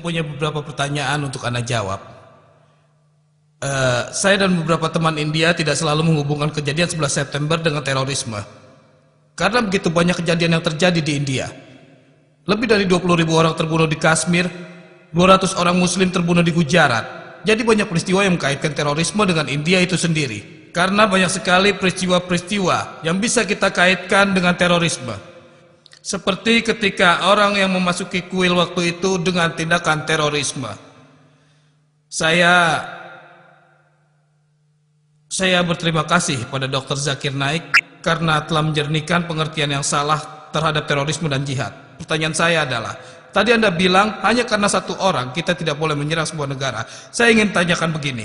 punya beberapa pertanyaan untuk Anda jawab. Saya dan beberapa teman India tidak selalu menghubungkan kejadian 11 September dengan terorisme. Karena begitu banyak kejadian yang terjadi di India. Lebih dari 20.000 orang terbunuh di Kashmir, 200 orang Muslim terbunuh di Gujarat. Jadi banyak peristiwa yang mengkaitkan terorisme dengan India itu sendiri. Karena banyak sekali peristiwa-peristiwa yang bisa kita kaitkan dengan terorisme. Seperti ketika orang yang memasuki kuil waktu itu dengan tindakan terorisme. Saya berterima kasih pada Dr. Zakir Naik karena telah menjernihkan pengertian yang salah terhadap terorisme dan jihad. Pertanyaan saya adalah, tadi Anda bilang hanya karena satu orang kita tidak boleh menyerang sebuah negara. Saya ingin tanyakan begini.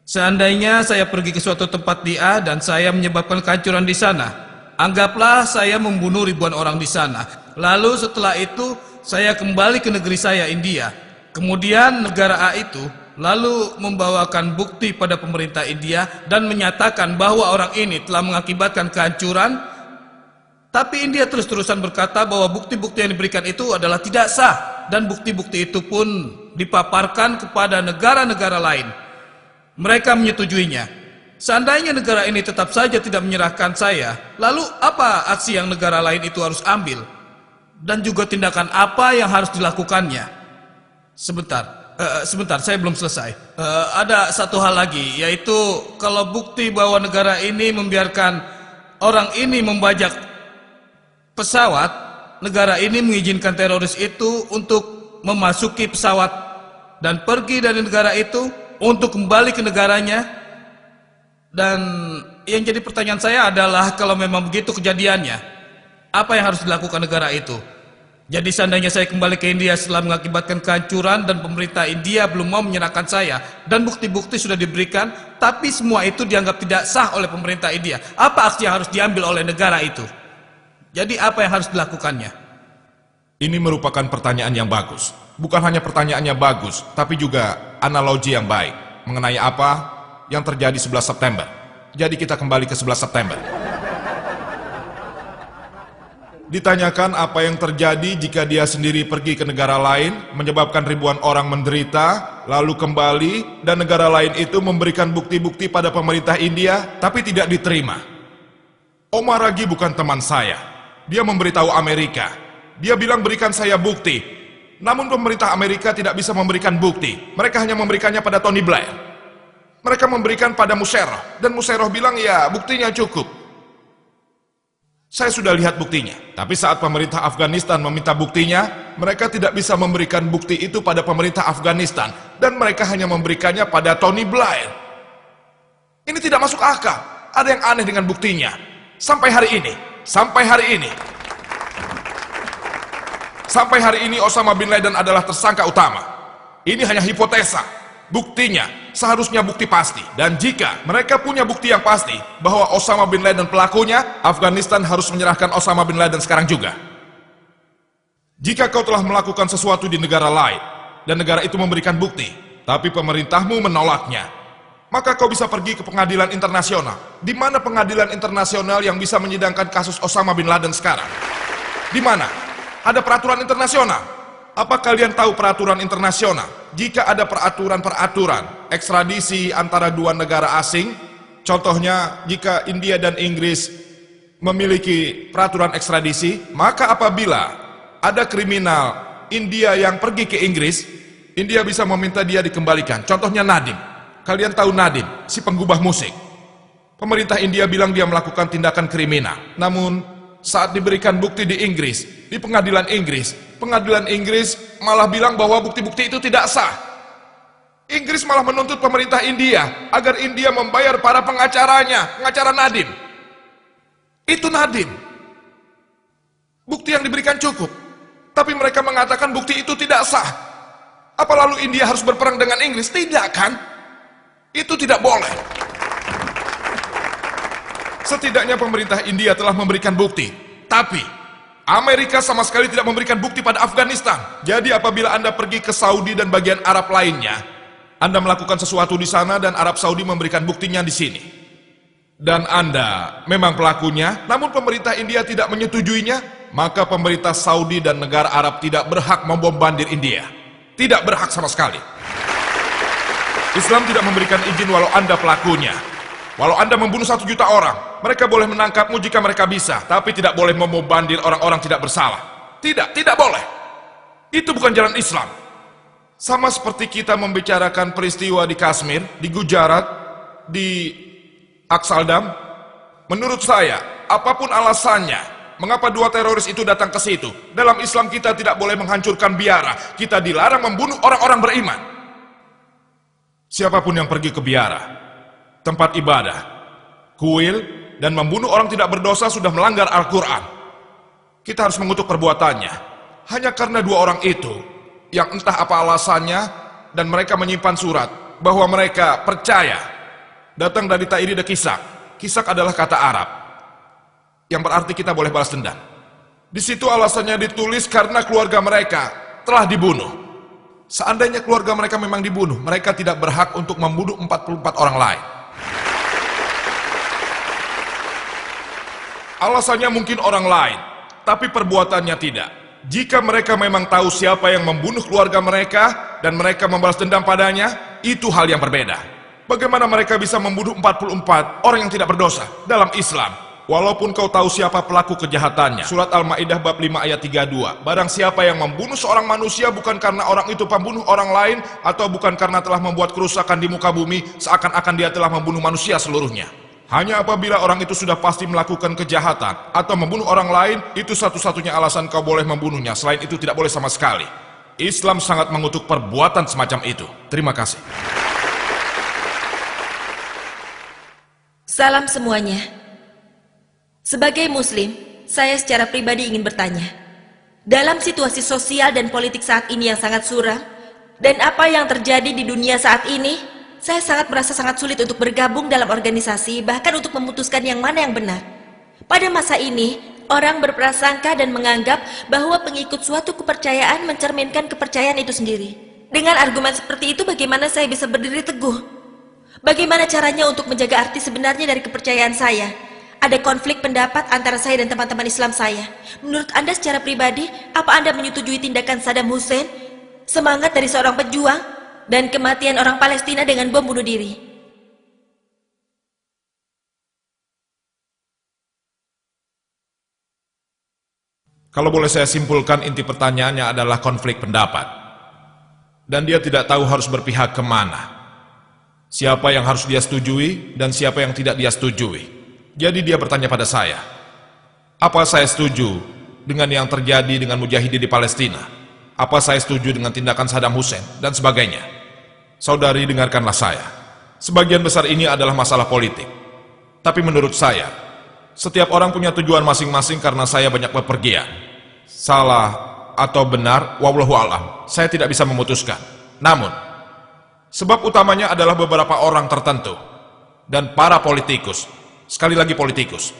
Seandainya saya pergi ke suatu tempat di A dan saya menyebabkan kehancuran di sana, anggaplah saya membunuh ribuan orang di sana. Lalu setelah itu saya kembali ke negeri saya, India. Kemudian negara A itu lalu membawakan bukti pada pemerintah India dan menyatakan bahwa orang ini telah mengakibatkan kehancuran. Tapi India terus-terusan berkata bahwa bukti-bukti yang diberikan itu adalah tidak sah. Dan bukti-bukti itu pun dipaparkan kepada negara-negara lain. Mereka menyetujuinya. Seandainya negara ini tetap saja tidak menyerahkan saya, lalu apa aksi yang negara lain itu harus ambil? Dan juga tindakan apa yang harus dilakukannya? Sebentar, saya belum selesai. Ada satu hal lagi, yaitu kalau bukti bahwa negara ini membiarkan orang ini membajak pesawat, negara ini mengizinkan teroris itu untuk memasuki pesawat dan pergi dari negara itu untuk kembali ke negaranya. Dan yang jadi pertanyaan saya adalah, kalau memang begitu kejadiannya, apa yang harus dilakukan negara itu? Jadi seandainya saya kembali ke India setelah mengakibatkan kehancuran dan pemerintah India belum mau menyerahkan saya dan bukti-bukti sudah diberikan, tapi semua itu dianggap tidak sah oleh pemerintah India, apa aksi yang harus diambil oleh negara itu? Jadi apa yang harus dilakukannya? Ini merupakan pertanyaan yang bagus. Bukan hanya pertanyaannya bagus, tapi juga analogi yang baik mengenai apa yang terjadi 11 September. Jadi kita kembali ke 11 September. Ditanyakan apa yang terjadi jika dia sendiri pergi ke negara lain, menyebabkan ribuan orang menderita, lalu kembali, dan negara lain itu memberikan bukti-bukti pada pemerintah India, tapi tidak diterima. Omar Ragi bukan teman saya. Dia memberitahu Amerika. Dia bilang berikan saya bukti. Namun pemerintah Amerika tidak bisa memberikan bukti. Mereka hanya memberikannya pada Tony Blair. Mereka memberikan pada Musharraf. Dan Musharraf bilang ya buktinya cukup. Saya sudah lihat buktinya. Tapi saat pemerintah Afghanistan meminta buktinya, mereka tidak bisa memberikan bukti itu pada pemerintah Afghanistan. Dan mereka hanya memberikannya pada Tony Blair. Ini tidak masuk akal. Ada yang aneh dengan buktinya. Sampai hari ini Osama bin Laden adalah tersangka utama. Ini hanya hipotesa. Buktinya seharusnya bukti pasti. Dan jika mereka punya bukti yang pasti bahwa Osama bin Laden pelakunya, Afghanistan harus menyerahkan Osama bin Laden sekarang juga. Jika kau telah melakukan sesuatu di negara lain dan negara itu memberikan bukti, tapi pemerintahmu menolaknya, maka kau bisa pergi ke pengadilan internasional. Di mana pengadilan internasional yang bisa menyidangkan kasus Osama bin Laden sekarang? Di mana? Ada peraturan internasional. Apa kalian tahu peraturan internasional? Jika ada peraturan-peraturan ekstradisi antara dua negara asing, contohnya jika India dan Inggris memiliki peraturan ekstradisi, maka apabila ada kriminal India yang pergi ke Inggris, India bisa meminta dia dikembalikan. Contohnya Nadim. Kalian tahu Nadim, si penggubah musik. Pemerintah India bilang dia melakukan tindakan kriminal. Namun saat diberikan bukti di Inggris, di pengadilan Inggris malah bilang bahwa bukti-bukti itu tidak sah. Inggris malah menuntut pemerintah India agar India membayar para pengacaranya, pengacara Nadim. Itu Nadim. Bukti yang diberikan cukup. Tapi mereka mengatakan bukti itu tidak sah. Apa lalu India harus berperang dengan Inggris? Tidak kan? Itu tidak boleh. Setidaknya pemerintah India telah memberikan bukti. Tapi Amerika sama sekali tidak memberikan bukti pada Afghanistan. Jadi apabila Anda pergi ke Saudi dan bagian Arab lainnya, Anda melakukan sesuatu di sana dan Arab Saudi memberikan buktinya di sini. Dan Anda memang pelakunya, namun pemerintah India tidak menyetujuinya, maka pemerintah Saudi dan negara Arab tidak berhak membombardir India. Tidak berhak sama sekali. Islam tidak memberikan izin walau Anda pelakunya. Walau Anda membunuh 1 juta orang, mereka boleh menangkapmu jika mereka bisa, tapi tidak boleh membombardir orang-orang tidak bersalah. Tidak, tidak boleh. Itu bukan jalan Islam. Sama seperti kita membicarakan peristiwa di Kashmir, di Gujarat, di Aksaldam. Menurut saya, apapun alasannya, mengapa 2 teroris itu datang ke situ, dalam Islam kita tidak boleh menghancurkan biara. Kita dilarang membunuh orang-orang beriman. Siapapun yang pergi ke biara, tempat ibadah, kuil, dan membunuh orang tidak berdosa sudah melanggar Al-Quran. Kita harus mengutuk perbuatannya. Hanya karena 2 orang itu, yang entah apa alasannya, dan mereka menyimpan surat, bahwa mereka percaya, datang dari Ta'iri de Kisak. Kisak adalah kata Arab, yang berarti kita boleh balas dendam. Di situ alasannya ditulis karena keluarga mereka telah dibunuh. Seandainya keluarga mereka memang dibunuh, mereka tidak berhak untuk membunuh 44 orang lain. Alasannya mungkin orang lain, tapi perbuatannya tidak. Jika mereka memang tahu siapa yang membunuh keluarga mereka dan mereka membalas dendam padanya, itu hal yang berbeda. Bagaimana mereka bisa membunuh 44 orang yang tidak berdosa dalam Islam? Walaupun kau tahu siapa pelaku kejahatannya. Surat Al-Ma'idah bab 5 ayat 32. Barang siapa yang membunuh seorang manusia bukan karena orang itu pembunuh orang lain, atau bukan karena telah membuat kerusakan di muka bumi, seakan-akan dia telah membunuh manusia seluruhnya. Hanya apabila orang itu sudah pasti melakukan kejahatan atau membunuh orang lain, itu satu-satunya alasan kau boleh membunuhnya. Selain itu tidak boleh sama sekali. Islam sangat mengutuk perbuatan semacam itu. Terima kasih. Salam semuanya. Sebagai Muslim, saya secara pribadi ingin bertanya. Dalam situasi sosial dan politik saat ini yang sangat suram, dan apa yang terjadi di dunia saat ini, saya merasa sangat sulit untuk bergabung dalam organisasi, bahkan untuk memutuskan yang mana yang benar. Pada masa ini, orang berprasangka dan menganggap bahwa pengikut suatu kepercayaan mencerminkan kepercayaan itu sendiri. Dengan argumen seperti itu, bagaimana saya bisa berdiri teguh? Bagaimana caranya untuk menjaga arti sebenarnya dari kepercayaan saya? Ada konflik pendapat antara saya dan teman-teman Islam saya. Menurut Anda secara pribadi, apa Anda menyetujui tindakan Saddam Hussein, semangat dari seorang pejuang, dan kematian orang Palestina dengan bom bunuh diri? Kalau boleh saya simpulkan, inti pertanyaannya adalah konflik pendapat. Dan dia tidak tahu harus berpihak kemana. Siapa yang harus dia setujui dan siapa yang tidak dia setujui. Jadi dia bertanya pada saya, apa saya setuju dengan yang terjadi dengan mujahidin di Palestina? Apa saya setuju dengan tindakan Saddam Hussein dan sebagainya? Saudari, dengarkanlah saya. Sebagian besar ini adalah masalah politik. Tapi menurut saya, setiap orang punya tujuan masing-masing karena saya banyak bepergian. Salah atau benar, wallahu a'lam, saya tidak bisa memutuskan. Namun, sebab utamanya adalah beberapa orang tertentu dan para politikus. Sekali lagi politikus.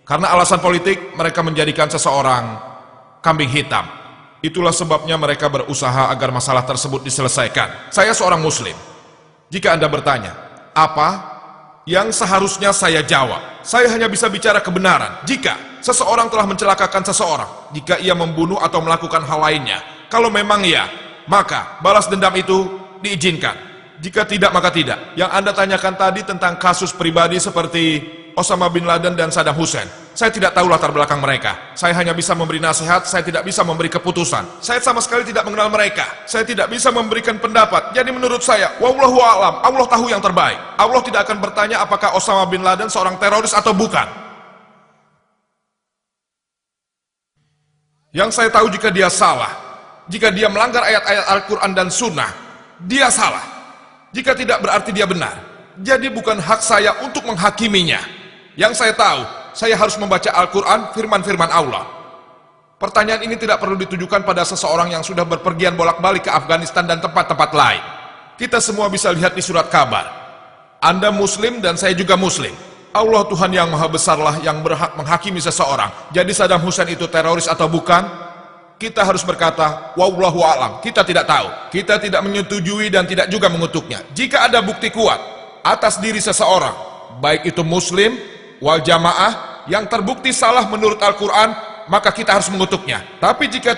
Karena alasan politik, mereka menjadikan seseorang kambing hitam. Itulah sebabnya mereka berusaha agar masalah tersebut diselesaikan. Saya seorang Muslim. Jika Anda bertanya, apa yang seharusnya saya jawab? Saya hanya bisa bicara kebenaran. Jika seseorang telah mencelakakan seseorang, jika ia membunuh atau melakukan hal lainnya, kalau memang iya, maka balas dendam itu diizinkan. Jika tidak, maka tidak. Yang Anda tanyakan tadi tentang kasus pribadi seperti Osama bin Laden dan Saddam Hussein, saya tidak tahu latar belakang mereka. Saya hanya bisa memberi nasihat, saya tidak bisa memberi keputusan. Saya sama sekali tidak mengenal mereka. Saya tidak bisa memberikan pendapat. Jadi menurut saya, wallahu a'lam, Allah tahu yang terbaik. Allah tidak akan bertanya apakah Osama bin Laden seorang teroris atau bukan. Yang saya tahu, jika dia salah, jika dia melanggar ayat-ayat Al-Quran dan Sunnah, dia salah. Jika tidak, berarti dia benar. Jadi bukan hak saya untuk menghakiminya. Yang saya tahu, saya harus membaca Al-Quran, firman-firman Allah. Pertanyaan ini tidak perlu ditujukan pada seseorang yang sudah berpergian bolak-balik ke Afghanistan dan tempat-tempat lain. Kita semua bisa lihat di surat kabar. Anda Muslim dan saya juga Muslim. Allah Tuhan yang Maha Besarlah yang berhak menghakimi seseorang. Jadi Saddam Hussein itu teroris atau bukan? Kita harus berkata, wallahu a'lam, kita tidak tahu. Kita tidak menyetujui dan tidak juga mengutuknya. Jika ada bukti kuat atas diri seseorang, baik itu Muslim, wal jamaah, yang terbukti salah menurut Al-Quran, maka kita harus mengutuknya. Tapi jika